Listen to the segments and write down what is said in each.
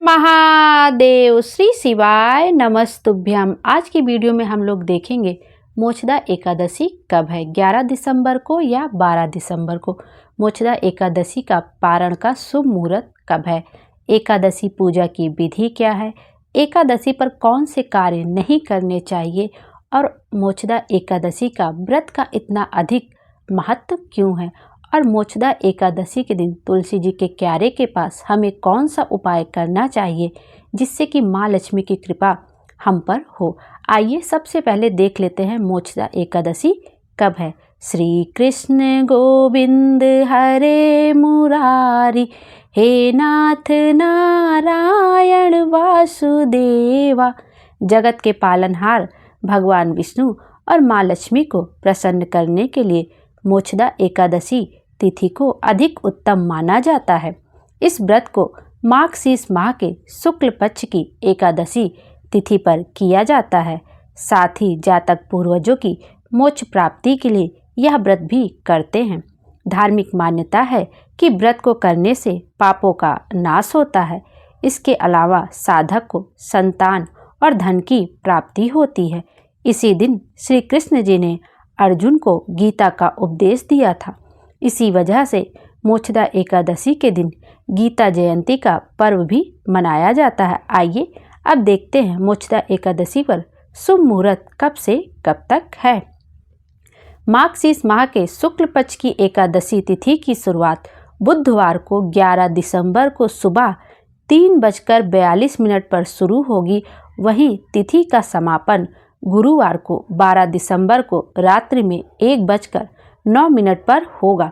महादेव श्री शिवाय नमस्तुभ्यम। आज की वीडियो में हम लोग देखेंगे मोक्षदा एकादशी कब है, 11 दिसंबर को या 12 दिसंबर को। मोक्षदा एकादशी का पारण का शुभ मुहूर्त कब है, एकादशी पूजा की विधि क्या है, एकादशी पर कौन से कार्य नहीं करने चाहिए और मोक्षदा एकादशी का व्रत का इतना अधिक महत्व क्यों है, और मोक्षदा एकादशी के दिन तुलसी जी के क्यारे के पास हमें कौन सा उपाय करना चाहिए जिससे कि माँ लक्ष्मी की कृपा हम पर हो। आइए सबसे पहले देख लेते हैं मोक्षदा एकादशी कब है। श्री कृष्ण गोविंद हरे मुरारी, हे नाथ नारायण वासुदेवा। जगत के पालनहार भगवान विष्णु और माँ लक्ष्मी को प्रसन्न करने के लिए मोक्षदा एकादशी तिथि को अधिक उत्तम माना जाता है। इस व्रत को मार्गशीर्ष माह के शुक्ल पक्ष की एकादशी तिथि पर किया जाता है। साथ ही जातक पूर्वजों की मोक्ष प्राप्ति के लिए यह व्रत भी करते हैं। धार्मिक मान्यता है कि व्रत को करने से पापों का नाश होता है। इसके अलावा साधक को संतान और धन की प्राप्ति होती है। इसी दिन श्री कृष्ण जी ने अर्जुन को गीता का उपदेश दिया था। इसी वजह से मोक्षदा एकादशी के दिन गीता जयंती का पर्व भी मनाया जाता है। आइए अब देखते हैं मोक्षदा एकादशी पर शुभ मुहूर्त कब से कब तक है। मार्गशीर्ष माह के शुक्ल पक्ष की एकादशी तिथि की शुरुआत बुधवार को 11 दिसंबर को सुबह 3:42 पर शुरू होगी। वहीं तिथि का समापन गुरुवार को 12 दिसंबर को रात्रि में 1:09 पर होगा।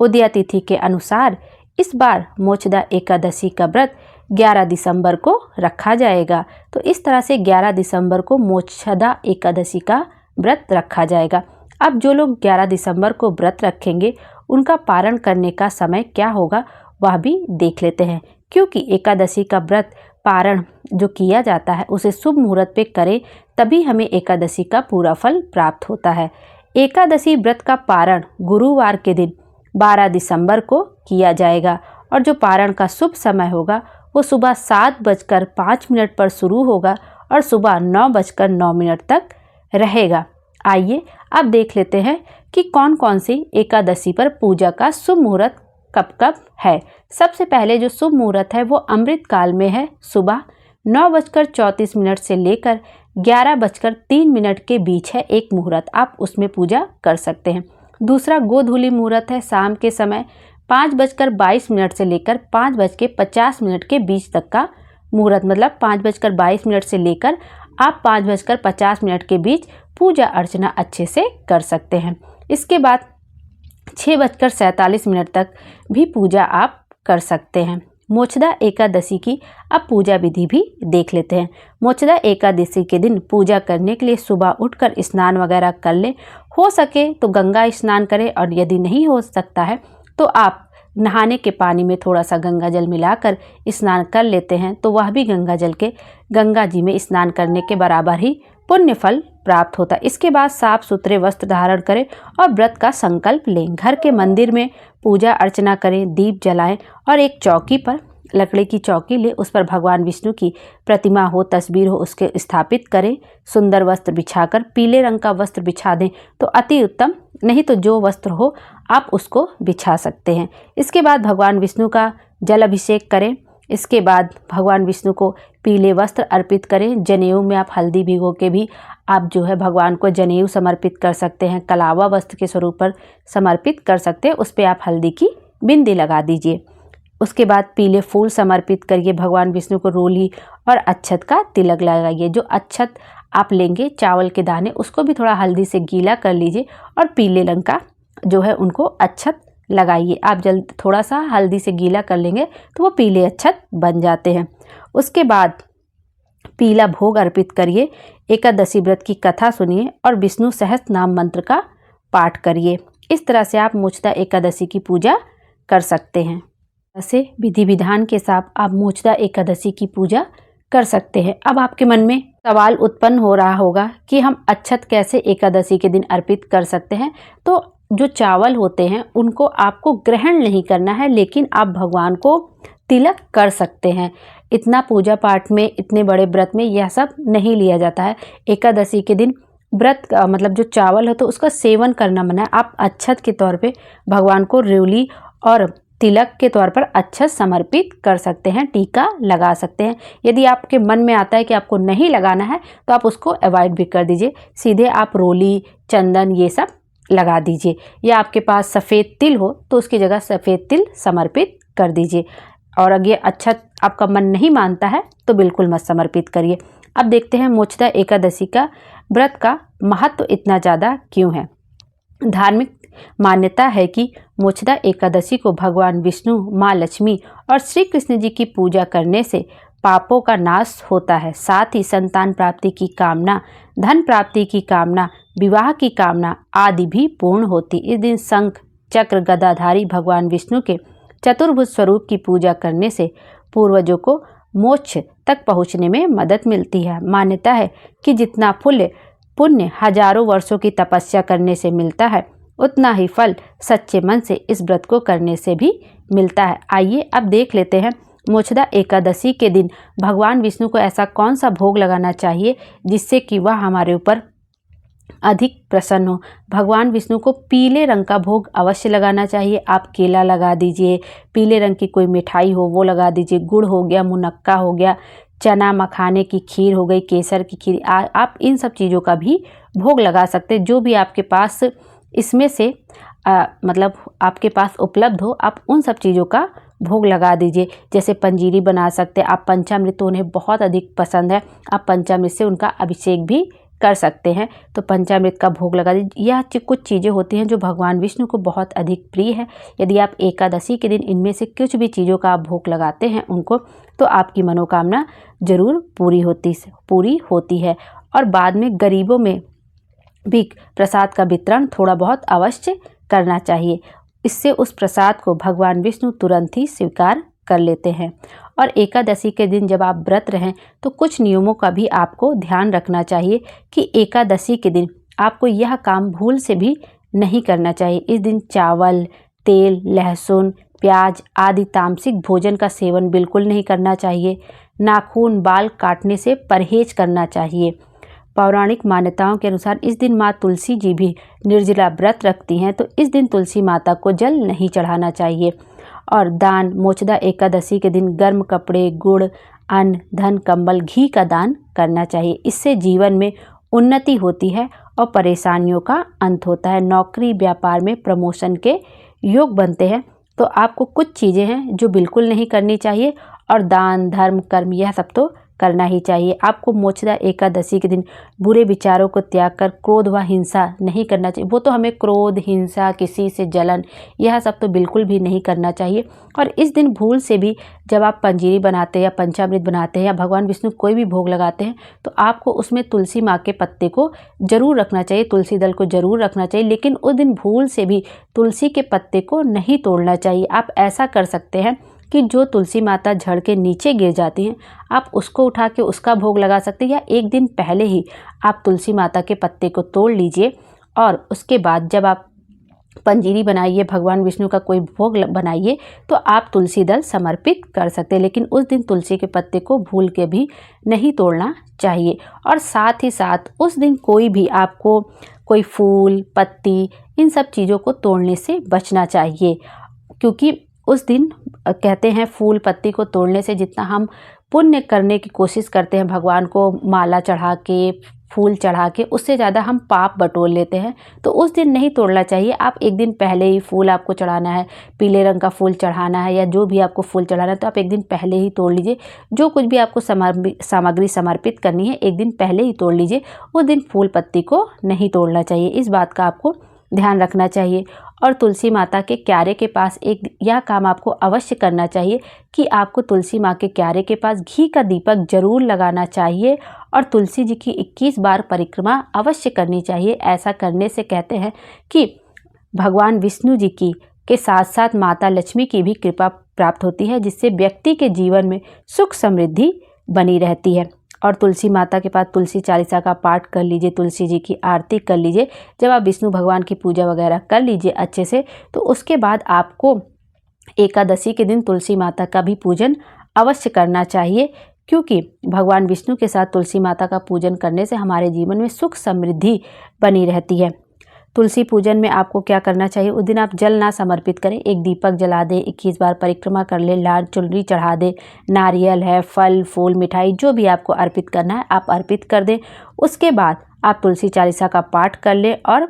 उदया तिथि के अनुसार इस बार मोक्षदा एकादशी का व्रत 11 दिसंबर को रखा जाएगा। तो इस तरह से 11 दिसंबर को मोक्षदा एकादशी का व्रत रखा जाएगा। अब जो लोग 11 दिसंबर को व्रत रखेंगे उनका पारण करने का समय क्या होगा वह भी देख लेते हैं, क्योंकि एकादशी का व्रत पारण जो किया जाता है उसे शुभ मुहूर्त पे करें, तभी हमें एकादशी का पूरा फल प्राप्त होता है। एकादशी व्रत का पारण गुरुवार के दिन 12 दिसंबर को किया जाएगा और जो पारण का शुभ समय होगा वो सुबह 7:05 पर शुरू होगा और सुबह 9:09 तक रहेगा। आइए अब देख लेते हैं कि कौन कौन सी एकादशी पर पूजा का शुभ मुहूर्त कब कब है। सबसे पहले जो शुभ मुहूर्त है वो अमृत काल में है। सुबह 9:34 से लेकर 11:03 के बीच है एक मुहूर्त, आप उसमें पूजा कर सकते हैं। दूसरा गोधूली मुहूर्त है, शाम के समय 5:22 से लेकर 5:50 के बीच तक का मुहूर्त, मतलब 5:22 से लेकर आप 5:50 के बीच पूजा अर्चना अच्छे से कर सकते हैं। इसके बाद 6:47 तक भी पूजा आप कर सकते हैं। मोक्षदा एकादशी की अब पूजा विधि भी देख लेते हैं। मोक्षदा एकादशी के दिन पूजा करने के लिए सुबह उठकर स्नान वगैरह कर लें। हो सके तो गंगा स्नान करें और यदि नहीं हो सकता है तो आप नहाने के पानी में थोड़ा सा गंगा जल मिलाकर स्नान कर लेते हैं, तो वह भी गंगा जी में स्नान करने के बराबर ही पुण्य फल प्राप्त होता है। इसके बाद साफ सुथरे वस्त्र धारण करें और व्रत का संकल्प लें। घर के मंदिर में पूजा अर्चना करें, दीप जलाएं और एक चौकी पर लकड़ी की चौकी ले, उस पर भगवान विष्णु की प्रतिमा हो, तस्वीर हो, उसके स्थापित करें। सुंदर वस्त्र बिछाकर पीले रंग का वस्त्र बिछा दें तो अति उत्तम, नहीं तो जो वस्त्र हो आप उसको बिछा सकते हैं। इसके बाद भगवान विष्णु का जल अभिषेक करें। इसके बाद भगवान विष्णु को पीले वस्त्र अर्पित करें। जनेऊ में आप हल्दी भिगो के भी आप जो है भगवान को जनेऊ समर्पित कर सकते हैं। कलावा वस्त्र के स्वरूप पर समर्पित कर सकते हैं, उस पर आप हल्दी की बिंदी लगा दीजिए। उसके बाद पीले फूल समर्पित करिए भगवान विष्णु को। रोली और अक्षत का तिलक लगाइए। जो अक्षत आप लेंगे चावल के दाने, उसको भी थोड़ा हल्दी से गीला कर लीजिए और पीले रंग का जो है उनको अक्षत लगाइए। आप थोड़ा सा हल्दी से गीला कर लेंगे तो वो पीले अक्षत बन जाते हैं। उसके बाद पीला भोग अर्पित करिए। एकादशी व्रत की कथा सुनिए और विष्णु सहस्त्र नाम मंत्र का पाठ करिए। इस तरह से आप मोक्षदा एकादशी की पूजा कर सकते हैं। ऐसे विधि विधान के साथ आप मोक्षदा एकादशी की पूजा कर सकते हैं। अब आपके मन में सवाल उत्पन्न हो रहा होगा कि हम अक्षत कैसे एकादशी के दिन अर्पित कर सकते हैं। तो जो चावल होते हैं उनको आपको ग्रहण नहीं करना है, लेकिन आप भगवान को तिलक कर सकते हैं। इतना पूजा पाठ में, इतने बड़े व्रत में यह सब नहीं लिया जाता है। एकादशी के दिन व्रत का मतलब जो चावल है तो उसका सेवन करना मना है। आप अक्षत के तौर पे भगवान को रेवड़ी और तिलक के तौर पर अक्षत समर्पित कर सकते हैं, टीका लगा सकते हैं। यदि आपके मन में आता है कि आपको नहीं लगाना है तो आप उसको अवॉइड भी कर दीजिए, सीधे आप रोली, चंदन ये सब लगा दीजिए। या आपके पास सफ़ेद तिल हो तो उसकी जगह सफ़ेद तिल समर्पित कर दीजिए। और अगर अक्षत आपका मन नहीं मानता है तो बिल्कुल मत समर्पित करिए। अब देखते हैं मोक्षदा एकादशी का व्रत का महत्व इतना ज़्यादा क्यों है। धार्मिक मान्यता है कि मोक्षदा एकादशी को भगवान विष्णु, माँ लक्ष्मी और श्री कृष्ण जी की पूजा करने से पापों का नाश होता है। साथ ही संतान प्राप्ति की कामना, धन प्राप्ति की कामना, विवाह की कामना आदि भी पूर्ण होती। इस दिन शंख, चक्र, गदाधारी भगवान विष्णु के चतुर्भुज स्वरूप की पूजा करने से पूर्वजों को मोक्ष तक पहुँचने में मदद मिलती है। मान्यता है कि जितना पुण्य हजारों वर्षों की तपस्या करने से मिलता है, उतना ही फल सच्चे मन से इस व्रत को करने से भी मिलता है। आइए अब देख लेते हैं मोक्षदा एकादशी के दिन भगवान विष्णु को ऐसा कौन सा भोग लगाना चाहिए जिससे कि वह हमारे ऊपर अधिक प्रसन्न हो। भगवान विष्णु को पीले रंग का भोग अवश्य लगाना चाहिए। आप केला लगा दीजिए, पीले रंग की कोई मिठाई हो वो लगा दीजिए, गुड़ हो गया, मुनक्का हो गया, चना मखाने की खीर हो गई, केसर की खीर, आप इन सब चीज़ों का भी भोग लगा सकते हैं। जो भी आपके पास इसमें से मतलब आपके पास उपलब्ध हो, आप उन सब चीज़ों का भोग लगा दीजिए। जैसे पंजीरी बना सकते हैं आप, पंचामृत तो उन्हें बहुत अधिक पसंद है, आप पंचामृत से उनका अभिषेक भी कर सकते हैं, तो पंचामृत का भोग लगा दीजिए। यह कुछ चीज़ें होती हैं जो भगवान विष्णु को बहुत अधिक प्रिय है। यदि आप एकादशी के दिन इनमें से कुछ भी चीज़ों का आप भोग लगाते हैं उनको, तो आपकी मनोकामना जरूर पूरी होती है। और बाद में गरीबों में भी प्रसाद का वितरण थोड़ा बहुत अवश्य करना चाहिए। इससे उस प्रसाद को भगवान विष्णु तुरंत ही स्वीकार कर लेते हैं। और एकादशी के दिन जब आप व्रत रहें तो कुछ नियमों का भी आपको ध्यान रखना चाहिए कि एकादशी के दिन आपको यह काम भूल से भी नहीं करना चाहिए। इस दिन चावल, तेल, लहसुन, प्याज आदि तामसिक भोजन का सेवन बिल्कुल नहीं करना चाहिए। नाखून, बाल काटने से परहेज करना चाहिए। पौराणिक मान्यताओं के अनुसार इस दिन माँ तुलसी जी भी निर्जला व्रत रखती हैं, तो इस दिन तुलसी माता को जल नहीं चढ़ाना चाहिए। और दान, मोक्षदा एकादशी के दिन गर्म कपड़े, गुड़, अन्न, धन, कंबल, घी का दान करना चाहिए। इससे जीवन में उन्नति होती है और परेशानियों का अंत होता है। नौकरी व्यापार में प्रमोशन के योग बनते हैं। तो आपको कुछ चीज़ें हैं जो बिल्कुल नहीं करनी चाहिए, और दान, धर्म, कर्म यह सब तो करना ही चाहिए। आपको मोक्षदा एकादशी के दिन बुरे विचारों को त्याग कर क्रोध व हिंसा नहीं करना चाहिए। वो तो हमें क्रोध, हिंसा, किसी से जलन, यह सब तो बिल्कुल भी नहीं करना चाहिए। और इस दिन भूल से भी जब आप पंजीरी बनाते हैं या पंचामृत बनाते हैं या भगवान विष्णु कोई भी भोग लगाते हैं, तो आपको उसमें तुलसी माँ के पत्ते को जरूर रखना चाहिए, तुलसी दल को जरूर रखना चाहिए। लेकिन उस दिन भूल से भी तुलसी के पत्ते को नहीं तोड़ना चाहिए। आप ऐसा कर सकते हैं कि जो तुलसी माता झड़ के नीचे गिर जाती हैं, आप उसको उठा के उसका भोग लगा सकते हैं, या एक दिन पहले ही आप तुलसी माता के पत्ते को तोड़ लीजिए। और उसके बाद जब आप पंजीरी बनाइए, भगवान विष्णु का कोई भोग बनाइए, तो आप तुलसी दल समर्पित कर सकते हैं। लेकिन उस दिन तुलसी के पत्ते को भूल के भी नहीं तोड़ना चाहिए। और साथ ही साथ उस दिन कोई भी आपको कोई फूल, पत्ती, इन सब चीज़ों को तोड़ने से बचना चाहिए, क्योंकि उस दिन कहते हैं फूल पत्ती को तोड़ने से जितना हम पुण्य करने की कोशिश करते हैं, भगवान को माला चढ़ा के, फूल चढ़ा के, उससे ज़्यादा हम पाप बटोर लेते हैं। तो उस दिन नहीं तोड़ना चाहिए। आप एक दिन पहले ही फूल आपको चढ़ाना है, पीले रंग का फूल चढ़ाना है या जो भी आपको फूल चढ़ाना है, तो आप एक दिन पहले ही तोड़ लीजिए। जो कुछ भी आपको सामग्री समर्पित करनी है, एक दिन पहले ही तोड़ लीजिए। उस दिन फूल पत्ती को नहीं तोड़ना चाहिए। इस बात का आपको ध्यान रखना चाहिए। और तुलसी माता के क्यारे के पास यह काम आपको अवश्य करना चाहिए कि आपको तुलसी माँ के क्यारे के पास घी का दीपक जरूर लगाना चाहिए और तुलसी जी की 21 बार परिक्रमा अवश्य करनी चाहिए। ऐसा करने से कहते हैं कि भगवान विष्णु जी की के साथ साथ माता लक्ष्मी की भी कृपा प्राप्त होती है, जिससे व्यक्ति के जीवन में सुख समृद्धि बनी रहती है। और तुलसी माता के पास तुलसी चालीसा का पाठ कर लीजिए, तुलसी जी की आरती कर लीजिए। जब आप विष्णु भगवान की पूजा वगैरह कर लीजिए अच्छे से, तो उसके बाद आपको एकादशी के दिन तुलसी माता का भी पूजन अवश्य करना चाहिए, क्योंकि भगवान विष्णु के साथ तुलसी माता का पूजन करने से हमारे जीवन में सुख समृद्धि बनी रहती है। तुलसी पूजन में आपको क्या करना चाहिए, उस दिन आप जल ना समर्पित करें, एक दीपक जला दें, 21 बार परिक्रमा कर लें, लाल चुनरी चढ़ा दें, नारियल है, फल फूल मिठाई जो भी आपको अर्पित करना है आप अर्पित कर दें। उसके बाद आप तुलसी चालीसा का पाठ कर लें और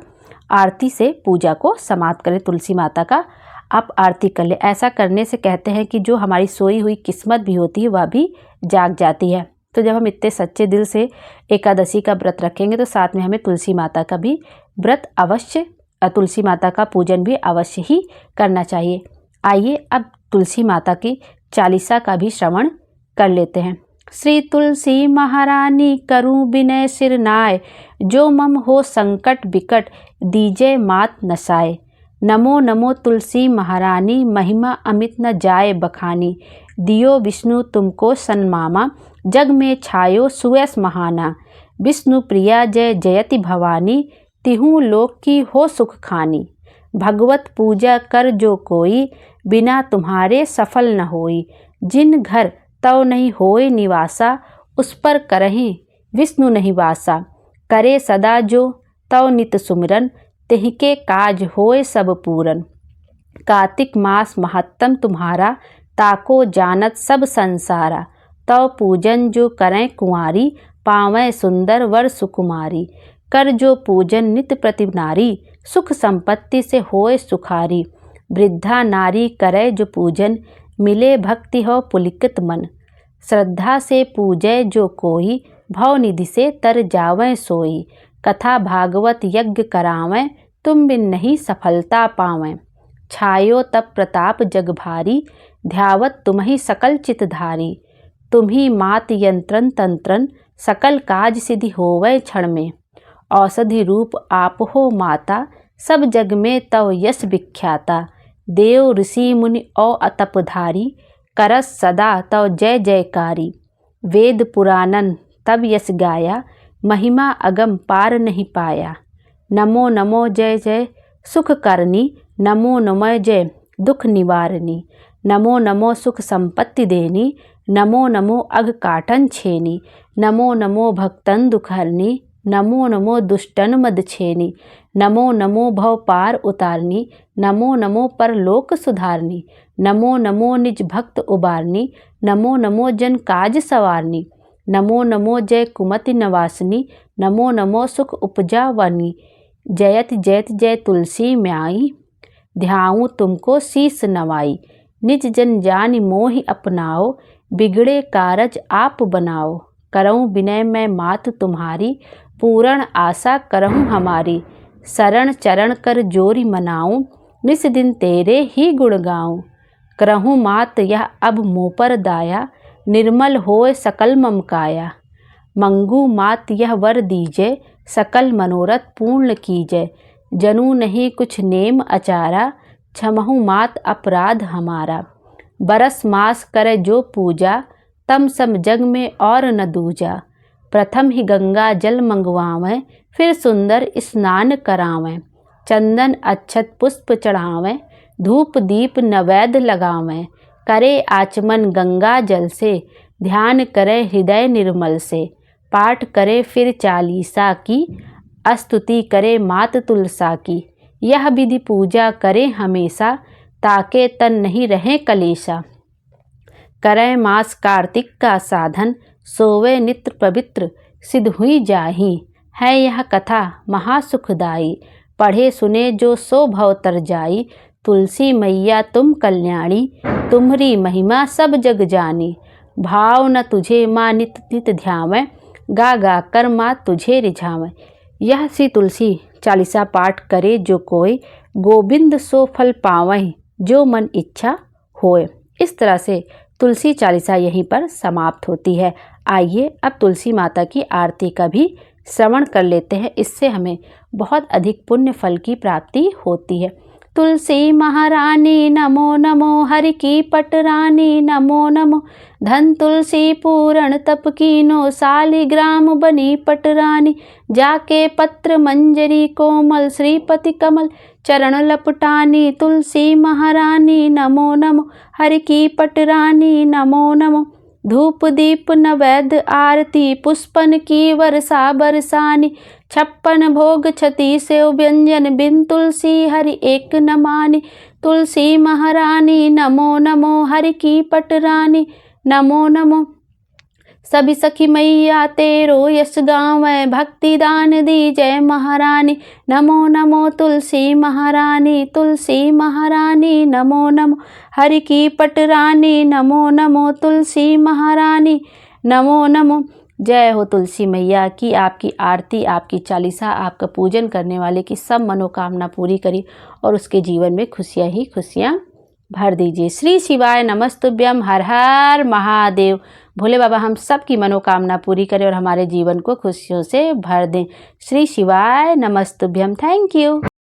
आरती से पूजा को समाप्त करें। तुलसी माता का आप आरती कर लें। ऐसा करने से कहते हैं कि जो हमारी सोई हुई किस्मत भी होती है वह भी जाग जाती है। तो जब हम इतने सच्चे दिल से एकादशी का व्रत रखेंगे तो साथ में हमें तुलसी माता का भी व्रत अवश्य, तुलसी माता का पूजन भी अवश्य ही करना चाहिए। आइए अब तुलसी माता की चालीसा का भी श्रवण कर लेते हैं। श्री तुलसी महारानी करूं विनय सिर नाय, जो मम हो संकट विकट दीजे मात नसाए। नमो नमो तुलसी महारानी, महिमा अमित न जाए बखानी। दियो विष्णु तुमको सन्मामा, जग में छायो सुयस महाना। विष्णु प्रिया जय जयति भवानी, तिहु लोक की हो सुख खानी। भगवत पूजा कर जो कोई, बिना तुम्हारे सफल न होई। जिन घर तव नहीं होए निवासा, उस पर करहीं विष्णु नहीं वासा। करे सदा जो तव नित सुमिरन, तिहके काज होए सब पूरन। कार्तिक मास महत्तम तुम्हारा, ताको जानत सब संसारा। तव पूजन जो करें कुंवारी, पावें सुंदर वर सुकुमारी। कर जो पूजन नित प्रति नारी, सुख संपत्ति से होए सुखारी। वृद्धा नारी करे जो पूजन, मिले भक्ति हो पुलिकित मन। श्रद्धा से पूजय जो कोई, भव निधि से तर जावें सोई। कथा भागवत यज्ञ करावें, तुम बिन नहीं सफलता पावें। छायो तप प्रताप जग भारी, ध्यावत तुम्हि सकल चितधारी। तुम्हि मात यंत्रन तंत्रन, सकल काज सिद्धि होवै क्षण में। औषधि रूप आप हो माता, सब जग में तव यश विख्याता। देव ऋषि मुनि औ तपधारी, करस सदा तव जय जयकारी। वेद पुराणन तब यश गाया, महिमा अगम पार नहीं पाया। नमो नमो जय जय सुख करनी, नमो नमो जय दुख निवारणी। नमो नमो सुख संपत्ति देनी, नमो नमो अघ काटन छेनी। नमो नमो भक्तन दुखहरनी, नमो नमो दुष्टन मद छेनी। नमो नमो भव पार उतारनी, नमो नमो परलोक सुधारनी। नमो नमो निज भक्त उबारनी, नमो नमो जन काज सवारनी। नमो नमो जय कुमति नवासनी, नमो नमो सुख उपजा वनी। जयति जयति जय तुलसी म्याई, ध्याऊँ तुमको शीस नवाई। निज जन जानि मोहि अपनाओ, बिगड़े कारज आप बनाओ। करऊँ विनय मैं मात तुम्हारी, पूर्ण आशा करहूँ हमारी। शरण चरण कर जोरी मनाऊँ, निस दिन तेरे ही गुण गाऊँ। करहूँ मात यह अब मुँह पर दाया, निर्मल होए सकल मम काया। मंगू मात यह वर दीजय, सकल मनोरथ पूर्ण कीजय। जनू नहीं कुछ नेम अचारा, क्षमहु मात अपराध हमारा। बरस मास करे जो पूजा, तम सम जग में और न दूजा। प्रथम ही गंगा जल मंगवावें, फिर सुंदर स्नान करावें। चंदन अक्षत पुष्प चढ़ावें, धूप दीप नैवेद्य लगावें। करे आचमन गंगा जल से, ध्यान करे हृदय निर्मल से। पाठ करे फिर चालीसा की, स्तुति करे मात तुलसा की। यह विधि पूजा करे हमेशा, ताके तन नहीं रहे कलेशा। करे मास कार्तिक का साधन, सोवे नित्र पवित्र सिद्ध हुई जाही। है यह कथा महासुखदाई, पढ़े सुने जो सो भव तर जाई। तुलसी मैया तुम कल्याणी, तुम्हरी महिमा सब जग जानी। भाव न तुझे माँ नित नित ध्यावें, गा गा कर माँ तुझे रिझावें। यह श्री तुलसी चालीसा पाठ करे जो कोई, गोविंद सो फल पावहीं, जो मन इच्छा होए। इस तरह से तुलसी चालीसा यहीं पर समाप्त होती है। आइए अब तुलसी माता की आरती का भी श्रवण कर लेते हैं। इससे हमें बहुत अधिक पुण्य फल की प्राप्ति होती है। तुलसी महारानी नमो नमो, हरि की पटरानी नमो नमो। धन तुलसी पूरण तप कीनो, शालिग्राम बनी पटरानी। जाके पत्र मंजरी कोमल, श्रीपति कमल चरण लपटानी। तुलसी महारानी नमो नमो, हरि की पटरानी नमो नमो। धूप दीप नैवेद्य आरती, पुष्पन की वर्षा बरसानी। 56 भोग छति सेव व्यंजन, बिन तुलसी हरि एक न मानी। तुलसी महारानी नमो नमो, हरि की पटरानी नमो नमो। सभी सखी मैया तेरो यश गावै, भक्ति दान दी जय महारानी। नमो नमो तुलसी महारानी, तुलसी महारानी नमो नमो, हरि की पटरानी नमो नमो। तुलसी महारानी नमो नमो। जय हो तुलसी मैया की। आपकी आरती, आपकी चालीसा, आपका पूजन करने वाले की सब मनोकामना पूरी करी और उसके जीवन में खुशियाँ ही खुशियाँ भर दीजिए। श्री शिवाय नमस्तुभ्यम। हर हर महादेव। भोले बाबा हम सब की मनोकामना पूरी करें और हमारे जीवन को खुशियों से भर दें। श्री शिवाय नमस्तुभ्यम। Thank you.